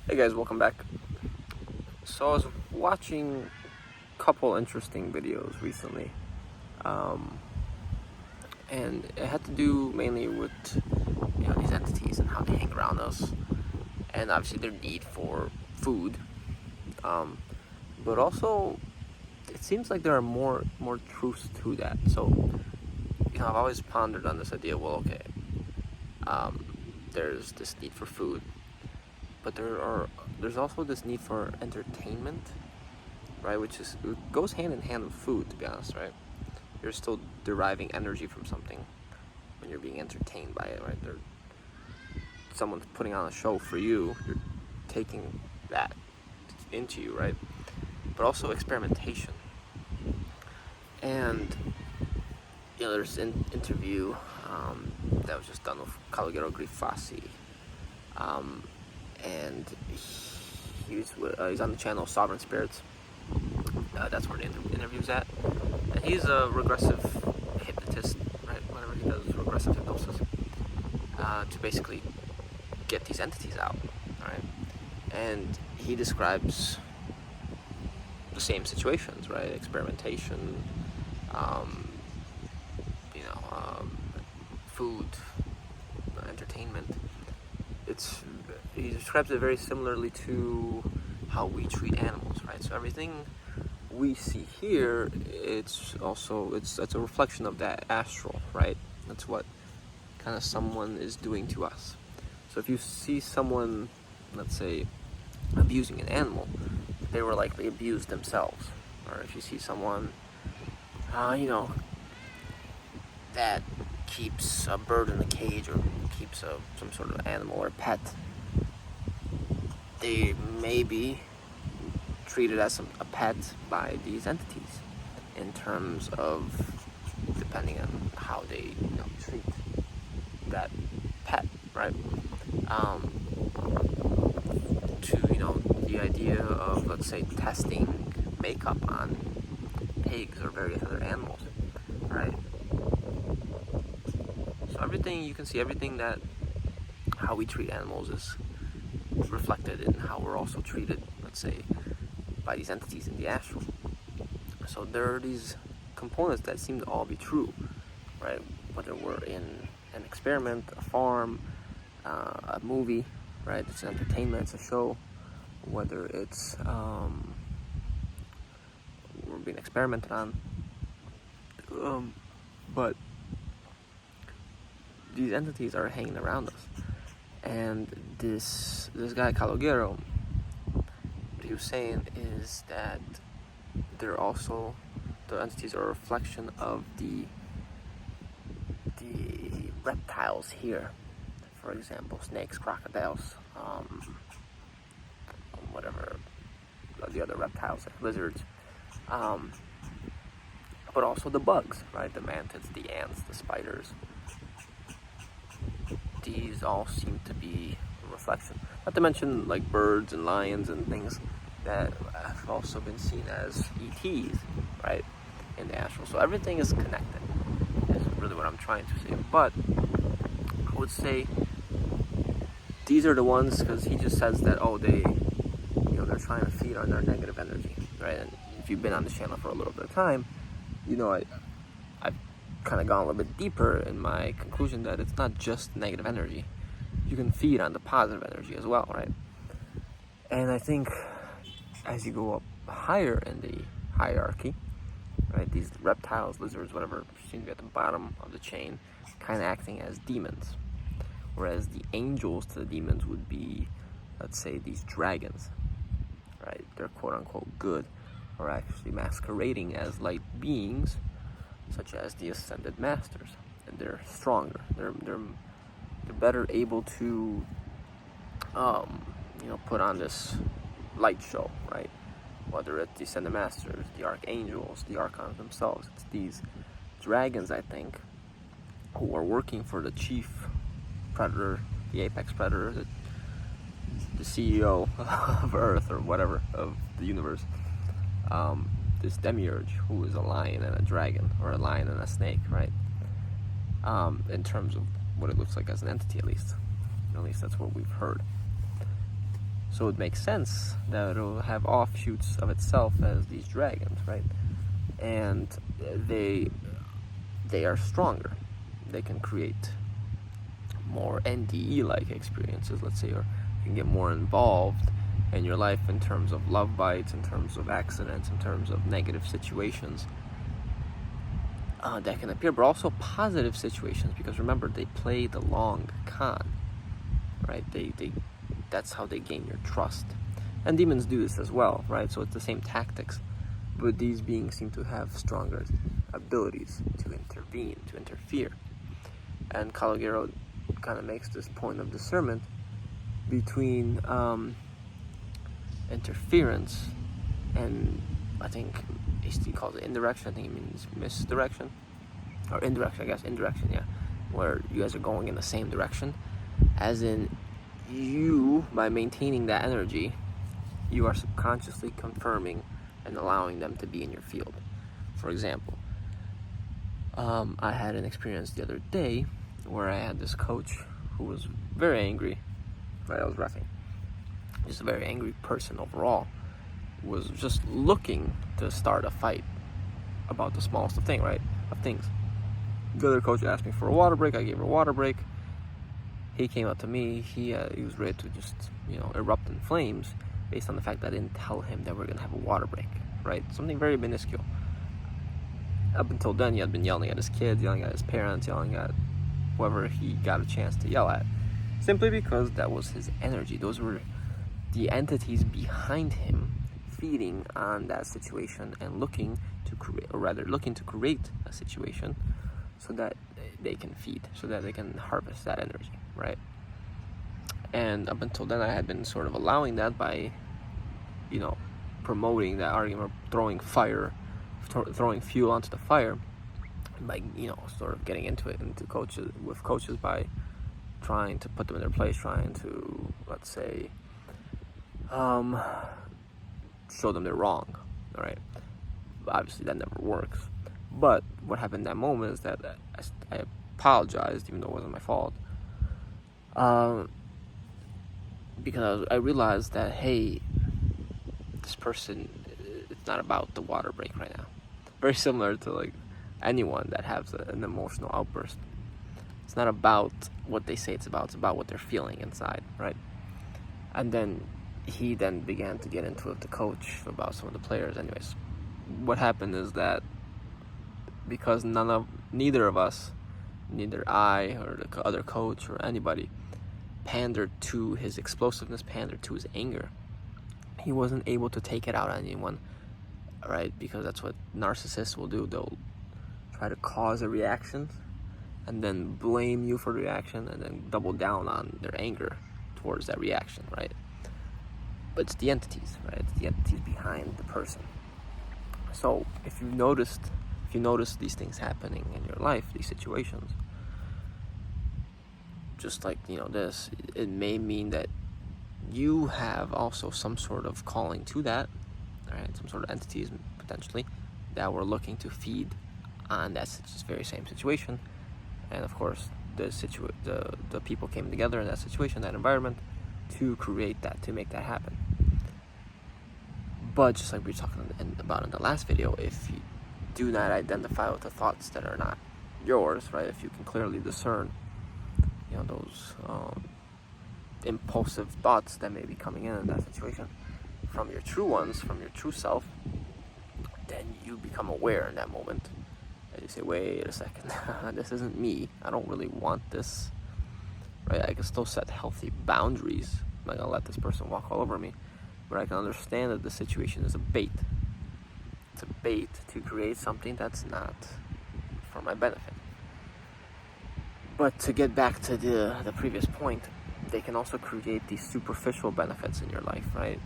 Hey guys, welcome back. So I was watching a couple interesting videos recently, and it had to do mainly with these entities and how they hang around us, and obviously their need for food, but also it seems like there are more truths to that. So I've always pondered on this idea. Well, okay, there's this need for food, but there's also this need for entertainment, right? It goes hand in hand with food, to be honest, right? You're still deriving energy from something when you're being entertained by it, right? Someone's putting on a show for you. You're taking that into you, right? But also experimentation. And there's an interview that was just done with Calogero Grifasi, and he's on the channel Sovereign Spirits. That's where the interview's at. And he's a regressive hypnotist, right? Whenever he does regressive hypnosis, to basically get these entities out, right? And he describes the same situations, right? Experimentation, food, entertainment. He describes it very similarly to how we treat animals, right? So everything we see here, it's a reflection of that astral, right? That's what kind of someone is doing to us. So if you see someone, let's say, abusing an animal, they were likely abused themselves. Or if you see someone, that keeps a bird in a cage or keeps some sort of animal or pet, they may be treated as a pet by these entities in terms of depending on how they treat that pet, right? To the idea of, let's say, testing makeup on pigs or various other animals, right? So everything that how we treat animals is reflected in how we're also treated, let's say, by these entities in the astral. So there are these components that seem to all be true, right? Whether we're in an experiment, a farm, a movie, right? It's an entertainment, it's a show. Whether it's we're being experimented on, but these entities are hanging around us. And this guy Calogero, what he was saying is that the entities are a reflection of the reptiles here. For example, snakes, crocodiles, whatever the other reptiles, like lizards, but also the bugs, right? The mantids, the ants, the spiders. These all seem to be a reflection. Not to mention like birds and lions and things that have also been seen as ETs, right, in the astral. So everything is connected, is really what I'm trying to say. But I would say these are the ones, because he just says that, they're trying to feed on their negative energy, right? And if you've been on the channel for a little bit of time, I've kind of gone a little bit deeper in my conclusion that it's not just negative energy. You can feed on the positive energy as well, right? And I think as you go up higher in the hierarchy, right, these reptiles, lizards, whatever, seem to be at the bottom of the chain, kind of acting as demons. Whereas the angels to the demons would be, let's say, these dragons, right? They're quote-unquote good, or actually masquerading as light beings, such as the ascended masters, and they're stronger. They're better able to, put on this light show, right? Whether it's the ascended masters, the archangels, the archons themselves, it's these dragons, I think, who are working for the chief predator, the apex predator, the CEO of Earth or whatever, of the universe. This demiurge, who is a lion and a dragon, or a lion and a snake, right? In terms of what it looks like as an entity, at least that's what we've heard. So it makes sense that it'll have offshoots of itself as these dragons, right? And they are stronger. They can create more NDE-like experiences, let's say, or you can get more involved in your life in terms of love bites, in terms of accidents, in terms of negative situations that can appear, but also positive situations, because remember, they play the long con, right? That's how they gain your trust. And demons do this as well, right? So it's the same tactics, but these beings seem to have stronger abilities to intervene, to interfere. And Calogero kind of makes this point of discernment between interference and, I think he calls it indirection. I think he means misdirection, or indirection, I guess. Indirection, yeah, where you guys are going in the same direction, as in you, by maintaining that energy, you are subconsciously confirming and allowing them to be in your field. For example, I had an experience the other day where I had this coach who was very angry, right? I was reffing. Just a very angry person overall, was just looking to start a fight about the smallest of things. The other coach asked me for a water break. I gave her a water break. He came up to me. He was ready to just, erupt in flames based on the fact that I didn't tell him that we're gonna have a water break, right? Something very minuscule. Up until then, he had been yelling at his kids, yelling at his parents, yelling at whoever he got a chance to yell at, simply because that was his energy. Those were the entities behind him feeding on that situation and looking to create a situation so that they can feed, so that they can harvest that energy, right? And up until then, I had been sort of allowing that by, promoting that argument, throwing fuel onto the fire, by, sort of getting into coaches by trying to put them in their place, trying to, let's say, show them they're wrong, all right? Obviously, that never works. But what happened in that moment is that I apologized, even though it wasn't my fault, because I realized that, hey, this person, it's not about the water break right now. Very similar to like anyone that has an emotional outburst. It's not about what they say it's about what they're feeling inside, right? And then he then began to get into it with the coach about some of the players. Anyways, what happened is that because neither of us, neither I or the other coach or anybody, pandered to his explosiveness, pandered to his anger, he wasn't able to take it out on anyone, right? Because that's what narcissists will do. They'll try to cause a reaction and then blame you for the reaction and then double down on their anger towards that reaction, right? But it's the entities, right? It's the entities behind the person. So if you notice these things happening in your life, these situations, just like, this, it may mean that you have also some sort of calling to that, right? Some sort of entities potentially that were looking to feed on that very same situation. And of course, the people came together in that situation, that environment, to create that, to make that happen. But just like we were talking about in the last video, if you do not identify with the thoughts that are not yours, right? If you can clearly discern, those impulsive thoughts that may be coming in that situation from your true ones, from your true self, then you become aware in that moment. And you say, wait a second, this isn't me. I don't really want this, right? I can still set healthy boundaries. I'm not gonna let this person walk all over me, but I can understand that the situation is a bait. It's a bait to create something that's not for my benefit. But to get back to the previous point, they can also create these superficial benefits in your life, right?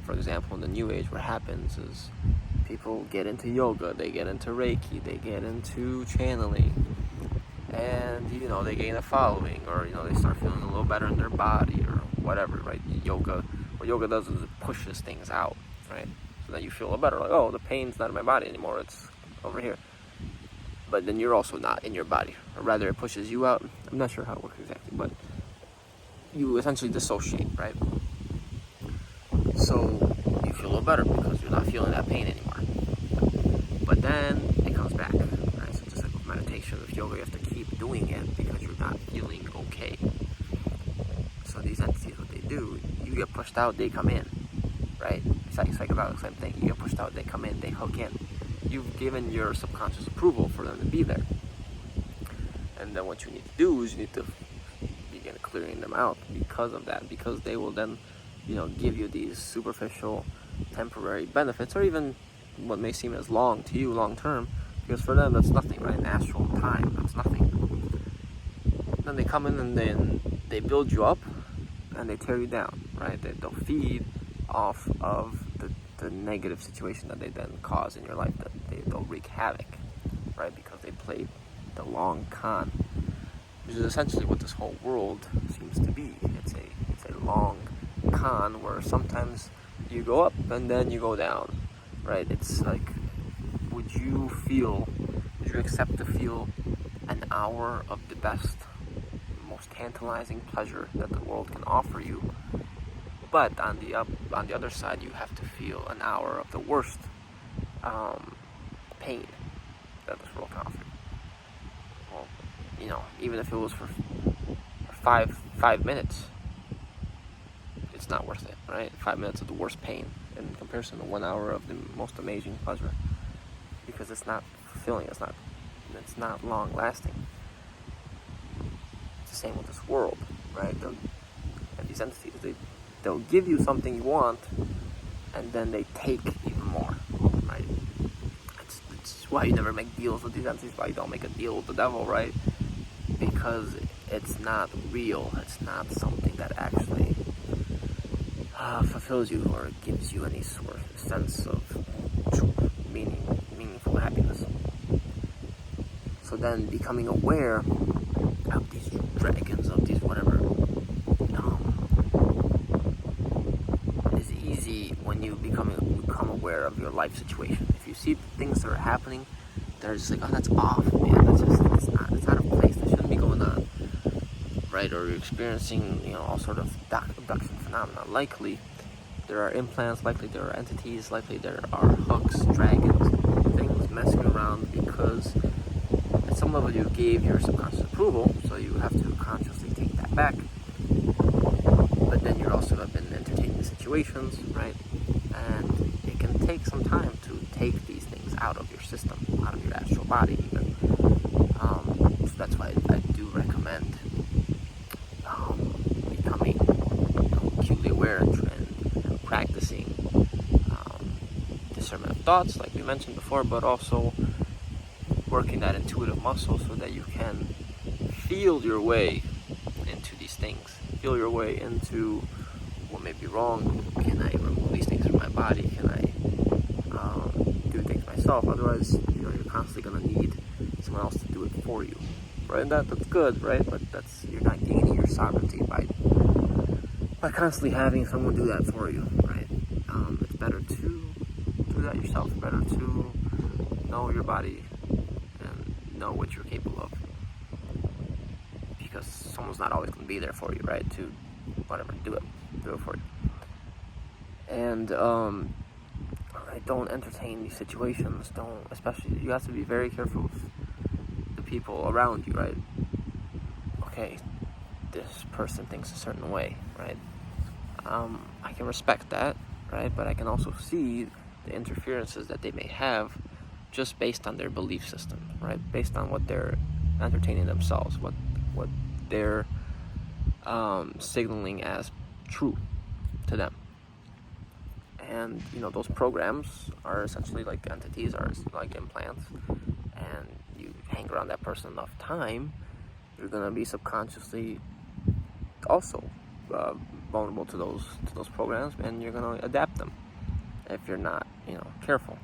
For example, in the New Age, what happens is people get into yoga, they get into Reiki, they get into channeling, and they gain a following, or they start feeling a little better in their body or whatever, right? What yoga does is it pushes things out, right? So that you feel better, like, oh, the pain's not in my body anymore, it's over here. But then you're also not in your body, or rather it pushes you out. I'm not sure how it works exactly, but you essentially dissociate, right? So you feel a little better because you're not feeling that pain anymore. But then it comes back, right? So just like with meditation, with yoga, you have to keep doing it because you're not feeling okay. So these entities, what they do, you get pushed out, they come in, right? It's like about the same thing. You get pushed out, they come in, they hook in. You've given your subconscious approval for them to be there. And then what you need to do is you need to begin clearing them out because of that, because they will then, give you these superficial, temporary benefits, or even what may seem as long to you, long term, because for them that's nothing, right? In astral time, that's nothing. Then they come in and then they build you up and they tear you down, right? They'll feed off of the negative situation that they then cause in your life, that they'll wreak havoc, right? Because they play the long con, which is essentially what this whole world seems to be. It's a long con where sometimes you go up and then you go down, right? It's like, would you accept to feel an hour of the best, most tantalizing pleasure that the world can offer you, but on the other side you have to feel an hour of the worst pain that this world can offer you? Well, even if it was for 5 minutes, it's not worth it, right? 5 minutes of the worst pain in comparison to 1 hour of the most amazing pleasure, because it's not fulfilling, it's not long lasting. It's the same with this world, right? These entities, they'll give you something you want, and then they take even more, right? It's why you never make deals with these entities, why you don't make a deal with the devil, right? Because it's not real, it's not something that actually fulfills you or gives you any sort of sense of true meaningful happiness. So then becoming aware of these dragons, of these whatever, is easy when you become aware of your life situation. If you see things that are happening, they're just like, oh, that's off, man. It's out of place. That shouldn't be going on, right? Or you're experiencing, all sort of abduction phenomena. Likely, there are implants. Likely, there are entities. Likely, there are hooks, dragons, things messing around, because at some level you gave your subconscious approval, so you have to consciously take that back. But then you're also have been entertaining the situations, right? And it can take some time to take these things out of your system, out of your astral body even. So that's why I do recommend becoming acutely aware and practicing discernment of thoughts, like we mentioned before, but also working that intuitive muscle so that you can feel your way into these things, feel your way into what may be wrong. Can I remove these things from my body? Can I do things myself? Otherwise, you're constantly going to need someone else to do it for you, right? And that's good, right? But you're not gaining your sovereignty by constantly having someone do that for you, right? It's better to do that yourself. It's better to know your body and know what you're capable of, because someone's not always going to be there for you, right? To whatever, do it for you. And don't entertain these situations. Especially, you have to be very careful with the people around you, right? Okay, this person thinks a certain way, right? I can respect that, right? But I can also see the interferences that they may have just based on their belief system, right? Based on what they're entertaining themselves, what they're signaling as true to them. And those programs are essentially like entities, are like implants, and you hang around that person enough time, you're gonna be subconsciously also vulnerable to those programs, and you're gonna adapt them if you're not careful.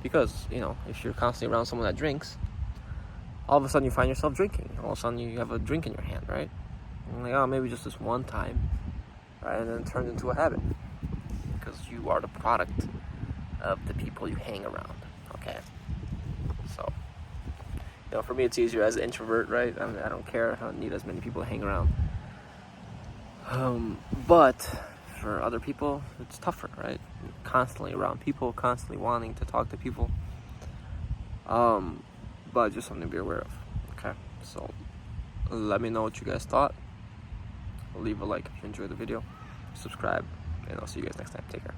Because if you're constantly around someone that drinks, all of a sudden you find yourself drinking. All of a sudden you have a drink in your hand, right? And like, oh, maybe just this one time, right? And then it turns into a habit, because you are the product of the people you hang around. Okay, so for me it's easier as an introvert, right? I mean, I don't care. I don't need as many people to hang around. But for other people, it's tougher, right? You're constantly around people, constantly wanting to talk to people. But just something to be aware of. Okay, so let me know what you guys thought. Leave a like if you enjoyed the video, subscribe, and I'll see you guys next time. Take care.